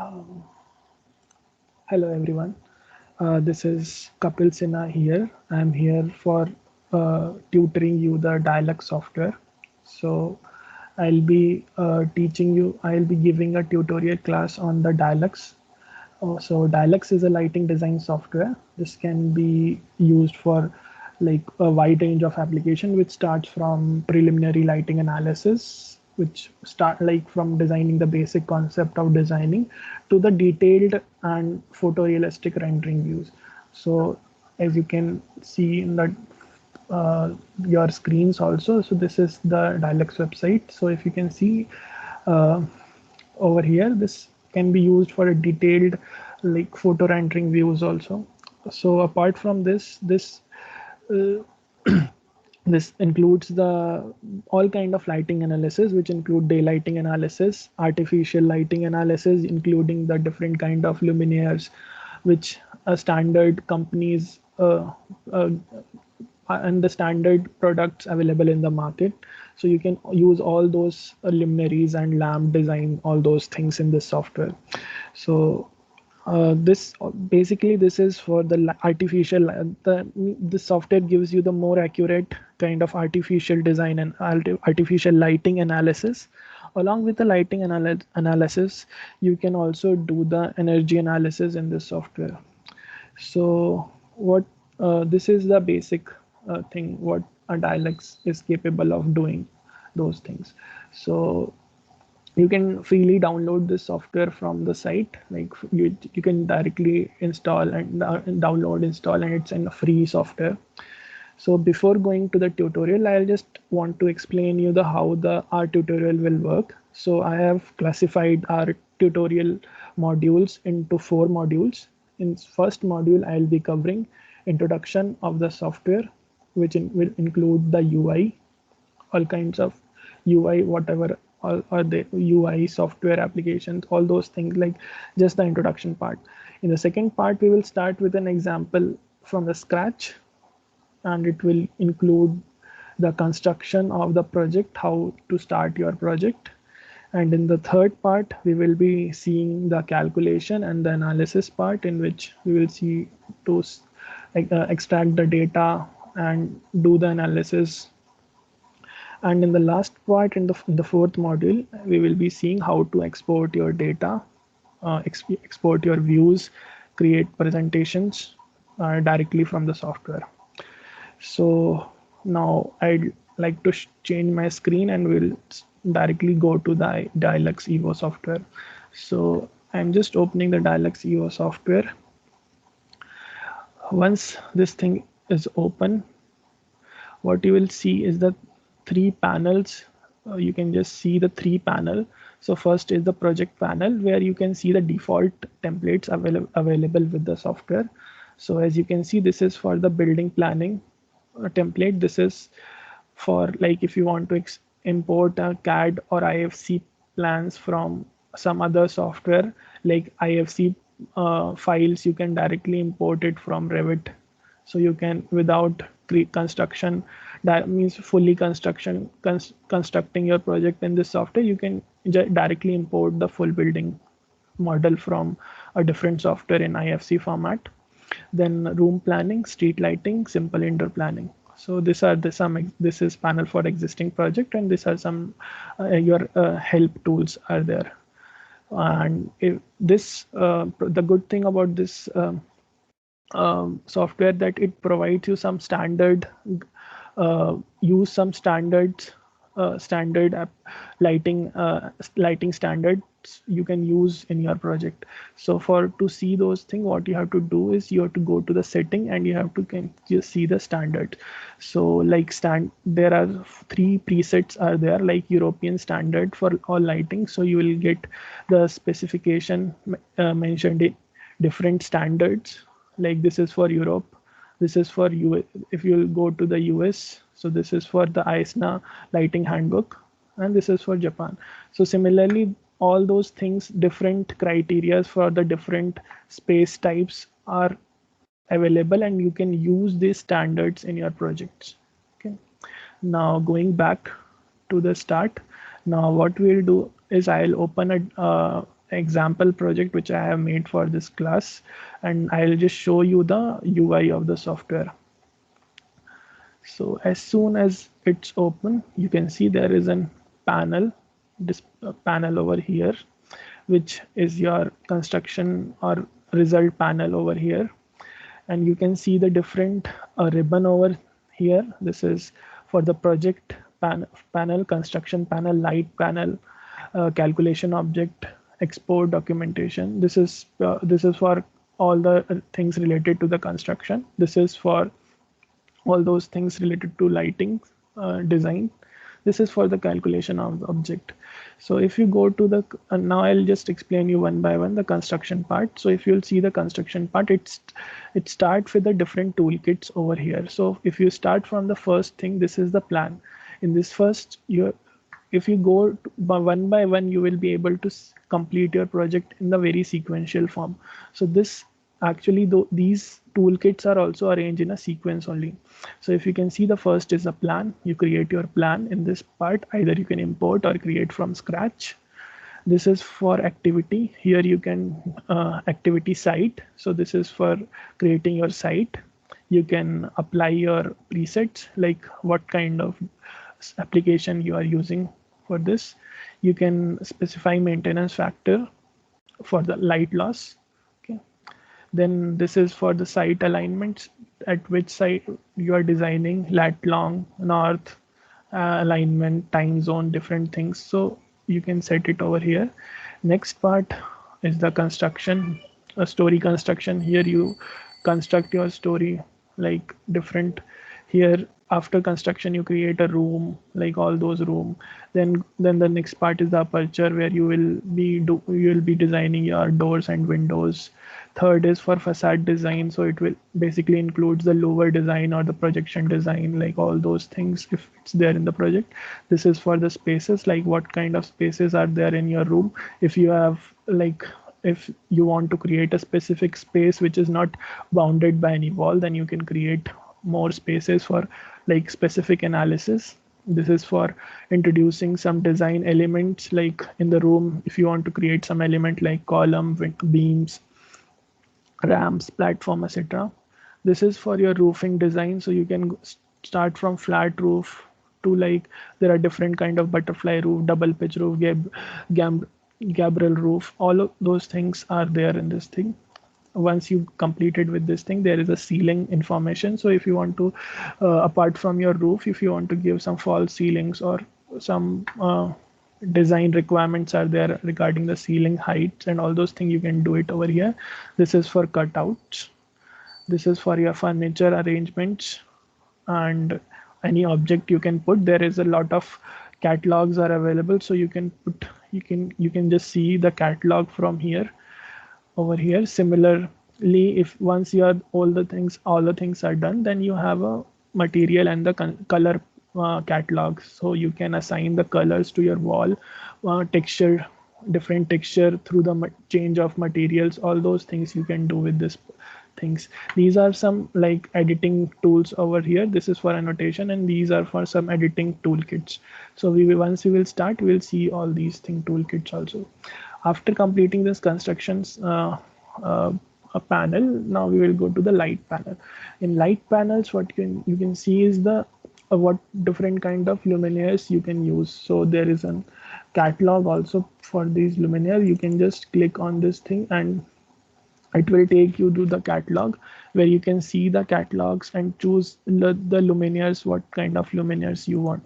Um, Hello everyone. This is Kapil Sinha here. I'm here for tutoring you the Dialux software. So I'll be giving a tutorial class on the Dialux. So Dialux is a lighting design software. This can be used for like a wide range of application, which starts from preliminary lighting analysis, which start like from designing the basic concept of designing to the detailed and photorealistic rendering views. So as you can see in the your screens also, so this is the Dialux website. So if you can see uh, over here, this can be used for a detailed like photo rendering views also. So apart from uh, this includes the all kind of lighting analysis, which include daylighting analysis, artificial lighting analysis, including the different kind of luminaires, which standard companies uh, and the standard products available in the market. So you can use all those luminaries and lamp design, all those things in this software. So this basically this is for the artificial the software gives you the more accurate kind of artificial design and artificial lighting analysis. Along with the lighting analysis, you can also do the energy analysis in this software. So what this is the basic thing what a Dialux is capable of doing those things. So you can freely download this software from the site, like you can directly install and download install, and it's a free software. So before going to the tutorial, I'll just want to explain you the how the our tutorial will work. So I have classified our tutorial modules into 4 modules. In first module, I'll be covering introduction of the software, which will include the UI, all kinds of UI, whatever all are the UI software applications, all those things, like just the introduction part. In the second part, we will start with an example from the scratch, and it will include the construction of the project, how to start your project. And in the third part, we will be seeing the calculation and the analysis part, in which we will see to extract the data and do the analysis. And in the last part, in the fourth module, we will be seeing how to export your data, export your views, create presentations directly from the software. So now I'd like to change my screen, and we'll directly go to the Dialux Evo software. So I'm just opening the Dialux Evo software. Once this thing is open, what you will see is the 3 panels. You can just see the 3 panel. So first is the project panel, where you can see the default templates available with the software. So as you can see, this is for the building planning template. This is for like if you want to import a CAD or IFC plans from some other software, like IFC files, you can directly import it from Revit. So you can, without construction, that means fully constructing your project in this software, you can directly import the full building model from a different software in IFC format. Then room planning, street lighting, simple indoor planning. So these are this is panel for existing project, and these are some your help tools are there. And if this the good thing about this software, that it provides you some standard use some standards standard app lighting standards you can use in your project. So for to see those things, what you have to do is you have to go to the setting, and you have to just see the standard. So like there are 3 presets are there, like European standard for all lighting. So you will get the specification mentioned in different standards, like this is for Europe, this is for US. If you'll go to the US, so this is for the ISNA lighting handbook, and this is for Japan. So similarly, all those things, different criteria for the different space types are available, and you can use these standards in your projects. Okay. Now going back to the start. Now what we'll do is I'll open example project which I have made for this class, and I'll just show you the UI of the software. So as soon as it's open, you can see there is an panel, this panel over here, which is your construction or result panel over here. And you can see the different ribbon over here. This is for the project panel, construction panel, light panel, calculation object, export documentation. This is for all the things related to the construction. This is for all those things related to lighting design. This is for the calculation of the object. So if you go to the now I'll just explain you one by one the construction part. So if you'll see the construction part, it starts with the different toolkits over here. So if you start from the first thing, this is the plan. In this first, if you go by one, you will be able to complete your project in the very sequential form. So this actually, though, these toolkits are also arranged in a sequence only. So if you can see, the first is a plan. You create your plan in this part. Either you can import or create from scratch. This is for activity. Here you can activity site. So this is for creating your site. You can apply your presets, like what kind of application you are using for this. You can specify maintenance factor for the light loss. Then this is for the site alignments, at which site you are designing, lat, long, north, alignment, time zone, different things. So you can set it over here. Next part is the construction, a story construction. Here you construct your story like different. Here after construction you create a room, like all those room. Then the next part is the aperture, where you will be designing your doors and windows. Third is for facade design, so it will basically includes the lower design or the projection design, like all those things if it's there in the project. This is for the spaces, like what kind of spaces are there in your room. If you have, like, if you want to create a specific space which is not bounded by any wall, then you can create more spaces for like specific analysis. This is for introducing some design elements, like in the room, if you want to create some element like column, beams, ramps, platform, etc. This is for your roofing design. So you can start from flat roof to, like, there are different kind of butterfly roof, double pitch roof, gabriel roof. All of those things are there in this thing. Once you completed with this thing, there is a ceiling information. So if you want to, apart from your roof, if you want to give some false ceilings or some design requirements are there regarding the ceiling heights and all those things, you can do it over here. This is for cutouts. This is for your furniture arrangements and any object you can put. There is a lot of catalogs are available, so you can put, you can just see the catalog from here over here. Similarly, if once you are all the things are done, then you have a material and the color catalog. So you can assign the colors to your wall, texture, different texture through the change of materials. All those things you can do with this things. These are some like editing tools over here. This is for annotation, and these are for some editing toolkits. So once we will start, we will see all these toolkits also. After completing this constructions a panel, now we will go to the light panel. In light panels, what you can see is the what different kind of luminaires you can use. So there is a catalog also for these luminaires. You can just click on this thing and it will take you to the catalog, where you can see the catalogs and choose the luminaires, what kind of luminaires you want.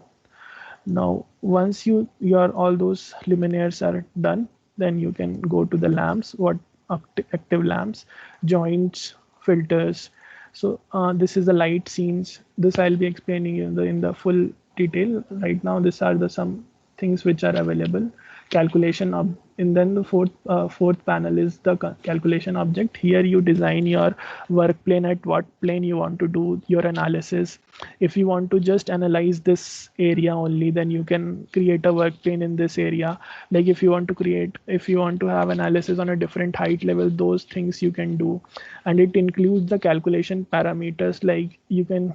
Now once your all those luminaires are done, then you can go to the lamps, what active lamps, joints, filters. So this is the light scenes. This I'll be explaining in the full detail. Right now, these are the some things which are available. Calculation of, and then the fourth panel is the calculation object. Here you design your work plane, at what plane you want to do your analysis. If you want to just analyze this area only, then you can create a work plane in this area. Like if you want to have analysis on a different height level, those things you can do. And it includes the calculation parameters, like you can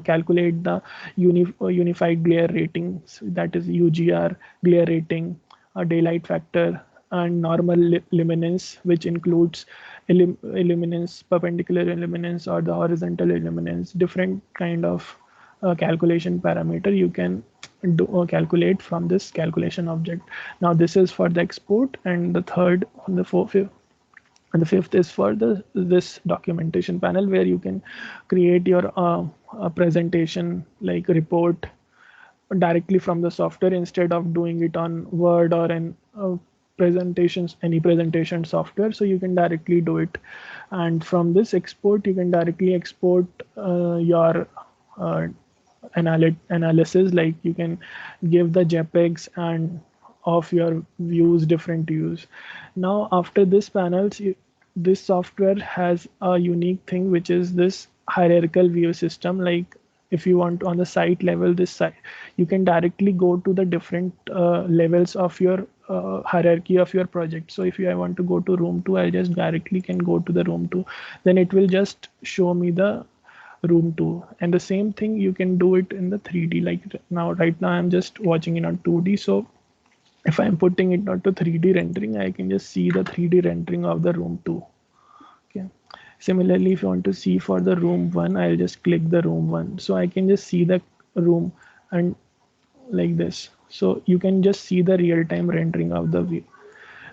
calculate the unified glare ratings, that is UGR, glare rating, daylight factor, and normal luminance, which includes illuminance, perpendicular illuminance, or the horizontal illuminance. Different kind of calculation parameter you can do calculate from this calculation object. Now this is for the export, and the third, the fourth, and the fifth is for the this documentation panel, where you can create your presentation like report directly from the software instead of doing it on Word or an presentations, any presentation software. So you can directly do it, and from this export you can directly export your uh, analysis. Like you can give the JPEGs and of your views different views. Now after this panels, this software has a unique thing, which is this hierarchical view system. Like if you want on the site level, this site you can directly go to the different levels of your hierarchy of your project. So if I want to go to room 2, I just directly can go to the room 2, then it will just show me the room 2. And the same thing you can do it in the 3D. Like now, right now I'm just watching it on 2D. So if I'm putting it not to 3D rendering, I can just see the 3D rendering of the room 2. Okay. Similarly, if you want to see for the room 1, I'll just click the room 1. So I can just see the room and like this. So you can just see the real-time rendering of the view.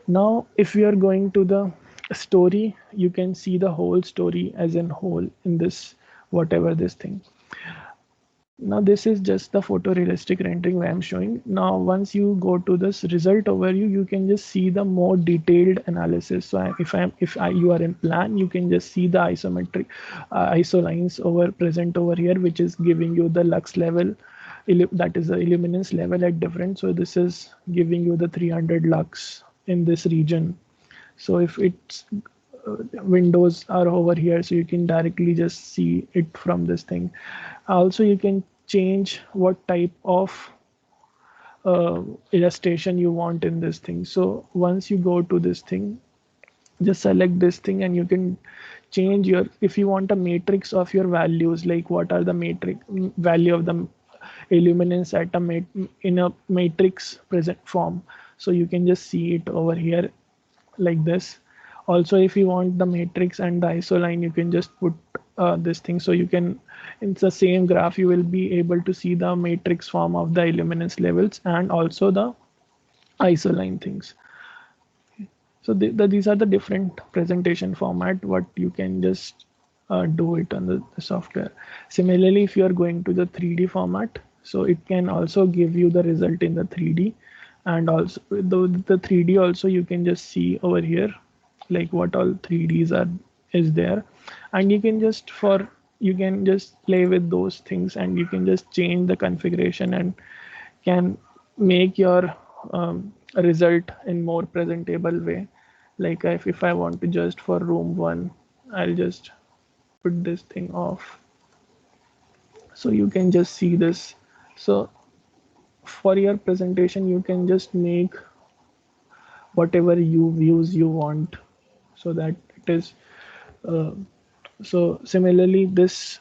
Now, if we are going to the story, you can see the whole story as in whole in this, whatever this thing. Now this is just the photorealistic rendering where I'm showing. Now once you go to this result overview, you can just see the more detailed analysis. So you are in plan, you can just see the isometric ISO lines over present over here, which is giving you the lux level, that is the illuminance level at different. So this is giving you the 300 lux in this region. So if it's windows are over here, so you can directly just see it from this thing. Also you can change what type of illustration you want in this thing. So once you go to this thing, just select this thing and you can change your, if you want a matrix of your values, like what are the matrix value of the illuminance at a in a matrix present form. So you can just see it over here like this. Also, if you want the matrix and the ISO line, you can just put this thing. So you can, in the same graph, you will be able to see the matrix form of the illuminance levels and also the ISO line things. So these are the different presentation format what you can just do it on the software. Similarly, if you are going to the 3D format, so it can also give you the result in the 3D, and also the 3D also you can just see over here, like what all 3Ds are is there, and you can just play with those things, and you can just change the configuration and can make your result in more presentable way. Like if I want to just for room 1, I'll just put this thing off, so you can just see this. So for your presentation, you can just make whatever you views you want, so that it is uh, so similarly this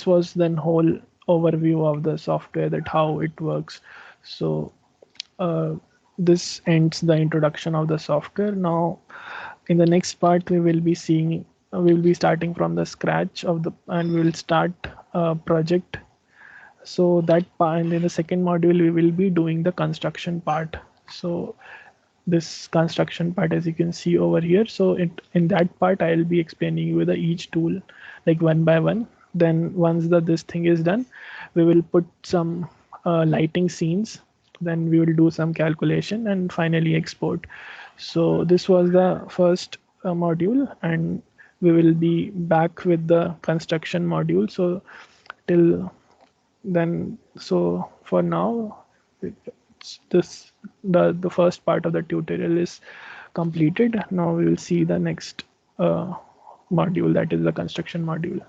was then whole overview of the software, that how it works. So uh, this ends the introduction of the software. Now in the next part we will be starting from the scratch of the, and we will start a project. So that part, and in the second module we will be doing the construction part. So this construction part, as you can see over here, so in that part I'll be explaining you the each tool like one by one. Then once this thing is done, we will put some lighting scenes, then we will do some calculation and finally export. So this was the first module, and we will be back with the construction module. So till then, so for now, this the first part of the tutorial is completed. Now we will see the next module, that is the construction module.